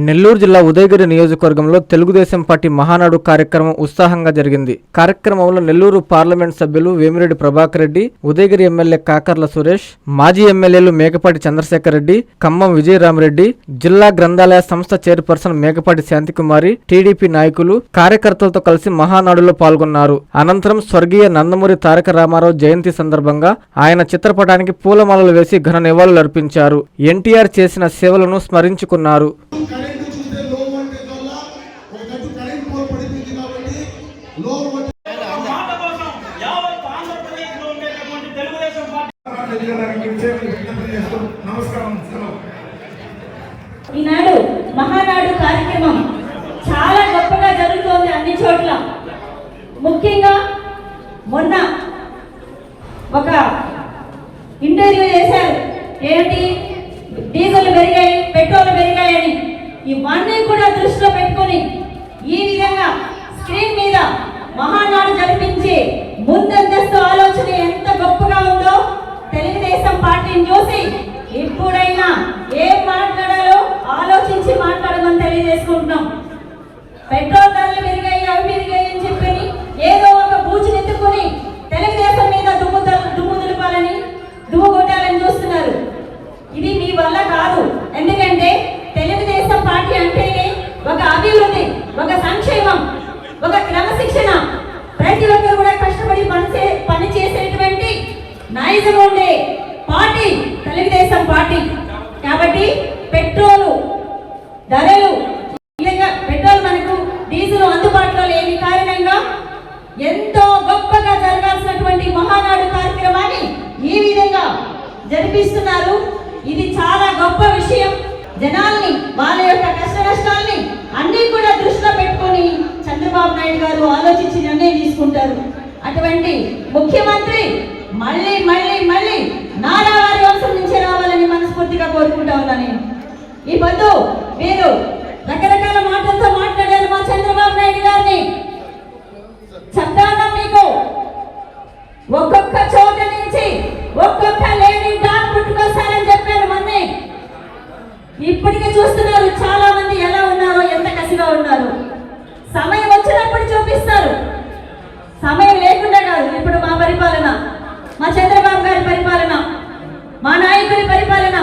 నెల్లూరు జిల్లా ఉదయగిరి నియోజకవర్గంలో తెలుగుదేశం పార్టీ మహానాడు కార్యక్రమం ఉత్సాహంగా జరిగింది. కార్యక్రమంలో నెల్లూరు పార్లమెంట్ సభ్యులు వేమిరెడ్డి ప్రభాకర్ రెడ్డి, ఉదయగిరి ఎమ్మెల్యే కాకర్ల సురేష్, మాజీ ఎమ్మెల్యేలు మేకపాటి చంద్రశేఖర్ రెడ్డి, ఖమ్మం విజయరామరెడ్డి, జిల్లా గ్రంథాలయ సంస్థ చైర్పర్సన్ మేకపాటి శాంతికుమారి, టీడీపీ నాయకులు, కార్యకర్తలతో కలిసి మహానాడులో పాల్గొన్నారు. అనంతరం స్వర్గీయ నందమూరి తారక రామారావు జయంతి సందర్భంగా ఆయన చిత్రపటానికి పూలమాలలు వేసి ఘన నివాళులర్పించారు. ఎన్టీఆర్ చేసిన సేవలను స్మరించుకున్నారు. ఈనాడు మహానాడు కార్యక్రమం చాలా గొప్పగా జరుగుతోంది అన్ని చోట్ల. ముఖ్యంగా మొన్న ఒక ఇంటర్వ్యూ చేశారు, ఏంటి డీజిల్ పెరిగాయి, పెట్రోల్ పెరిగాయని. ఇవన్నీ కూడా దృష్టిలో పెట్టుకొని ఈ విధంగా స్క్రీన్ మీద మహానాడు జరిపించి ముందందస్తు ఆలోచన ఎంత గొప్పగా ఉందో తెలుగుదేశం పార్టీని చూసి ఇప్పుడైనా ఏం మాట్లాడాలో ఆలోచించి మాట్లాడమని తెలియజేసుకుంటున్నాం. పెట్రోల్ ధరలు పెరిగాయి, అవి పెరిగాయి అని చెప్పి ఏదో ఒక బూచిని ఎత్తుకొని తెలుగుదేశం మీద దుమ్ము దులపాలని, దుమ్ము కొట్టాలని చూస్తున్నారు. ఇది మీ వల్ల కాదు. ఎందుకంటే తెలుగుదేశం పార్టీ అంటేనే ఒక అభివృద్ధి, ఒక సంక్షేమం, ఒక క్రమశిక్షణ, ప్రతి ఒక్కరు కూడా కష్టపడి పని చేసేటువంటి నైజం ఉండే పార్టీ తెలుగుదేశం పార్టీ. కాబట్టి పెట్రోలు ధరలు, పెట్రోల్ మనకు డీజిల్ అందుబాటులో లేని కారణంగా ఎంతో గొప్పగా జరగాల్సినటువంటి మహానాడు కార్యక్రమాన్ని ఈ విధంగా జరిపిస్తున్నారు. ఇది చాలా గొప్ప విషయం. జనాల్ని, వాళ్ళ యొక్క కష్ట నష్టాల్ని అన్ని కూడా దృష్టిలో పెట్టుకొని చంద్రబాబు నాయుడు గారు ఆలోచించి నిర్ణయం తీసుకుంటారు. అటువంటి ముఖ్యమంత్రి మళ్ళీ మళ్ళీ మళ్ళీ నారా వారి వంశం నుంచి రావాలని మనస్ఫూర్తిగా కోరుకుంటా ఉన్నాను. ఈ పొద్దు మీరు రకరకాల మాటలతో మాట్లాడారు మా చంద్రబాబు నాయుడు గారిని. చెప్తాను మీకు, ఒక్కొక్క చోట నుంచి ఒక్కొక్క లేడీ డాన్ పుట్టుకొస్తారని చెప్పారు. మొన్నే ఇప్పటికే చూస్తున్నారు చాలా మంది ఎలా ఉన్నారో, ఎంత కసిగా ఉన్నారు. సమయం వచ్చినప్పుడు చూపిస్తారు, సమయం లేకుండా కాదు. ఇప్పుడు మా పరిపాలన, మా చంద్రబాబు గారి పరిపాలన, మా నాయకుడి పరిపాలన,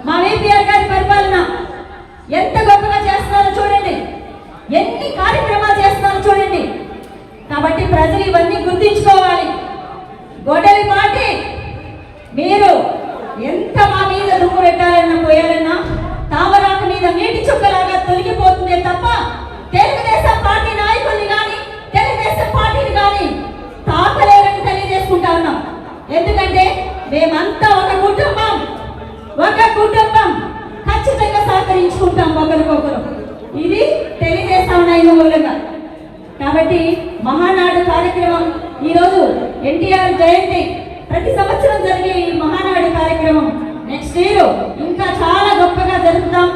మా విపిఆర్ గారి పరిపాలన ఎంత గొప్పగా చేస్తున్నారో చూడండి, ఎన్ని కార్యక్రమాలు చేస్తున్నారో చూడండి. కాబట్టి ప్రజలు ఇవన్నీ గుర్తించుకోవాలి. గొడవలి పార్టీ మీరు ఎంత మా మీద దుమ్ము పెట్టాలన్నా, పోయాలన్నా తామరాకు మీద నీటి చుక్కలాగా తొలగిపోతుందే తప్ప తెలుగుదేశం పార్టీ నాయకుల్ని కానీ తెలుగుదేశం పార్టీని కానీ తాకలేరని తెలియజేసుకుంటా ఉన్నాం. ఎందుకంటే మేమంతా ఒక కుటుంబం, ఖచ్చితంగా సహకరించుకుంటాం ఒకరికొకరు. ఇది తెలియజేస్తా ఉన్నాయి మూలంగా. కాబట్టి మహానాడు కార్యక్రమం ఈరోజు ఎన్టీఆర్ జయంతి, ప్రతి సంవత్సరం జరిగే ఈ మహానాడు కార్యక్రమం నెక్స్ట్ ఇయర్ ఇంకా చాలా గొప్పగా జరుపుతాం.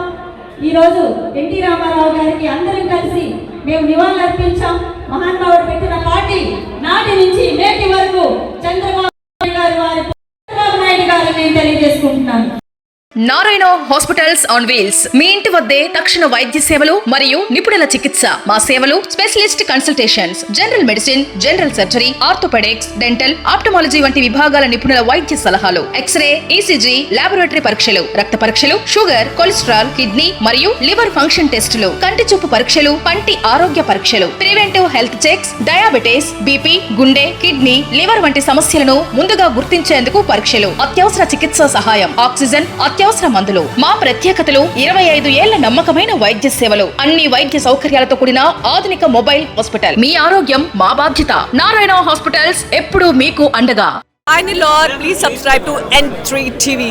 ఈరోజు ఎన్టీ రామారావు గారికి అందరం కలిసి మేము నివాళులర్పించాం. మహానుభావుడు పెట్టిన పార్టీ నాటి నుంచి నేటి వరకు చంద్రబాబు నాయుడు గారు నేను తెలియజేసుకుంటున్నాను. నారాయణ హాస్పిటల్స్ ఆన్ వీల్స్, మీ ఇంటి వద్దే తక్షణ వైద్య సేవలు మరియు నిపుణుల చికిత్స. మా సేవలు specialist consultations, general medicine, general surgery, orthopaedics, dental, ophthalmology వంటి విభాగాల నిపుణుల వైద్య సలహాలు, ఎక్స్రే, ఈసీజీ, లాబొరేటరీ పరీక్షలు, రక్త పరీక్షలు, షుగర్, కొలెస్ట్రాల్, కిడ్నీ మరియు లివర్ ఫంక్షన్ టెస్టులు, కంటి చూపు పరీక్షలు, పంటి ఆరోగ్య పరీక్షలు, preventive health checks, diabetes, BP, గుండె, కిడ్నీ, లివర్ వంటి సమస్యలను ముందుగా గుర్తించేందుకు పరీక్షలు, అత్యవసర చికిత్సా సహాయం, ఆక్సిజన్, అత్యవసర మందులు. మా ప్రత్యేకతలు 25 ఏళ్ల నమ్మకమైన వైద్య సేవలు, అన్ని వైద్య సౌకర్యాలతో కూడిన ఆధునిక మొబైల్ హాస్పిటల్. మీ ఆరోగ్యం మా బాధ్యత. నారాయణ హాస్పిటల్స్ ఎప్పుడూ మీకు అండగా. Finally, Lord, please subscribe to N3 TV.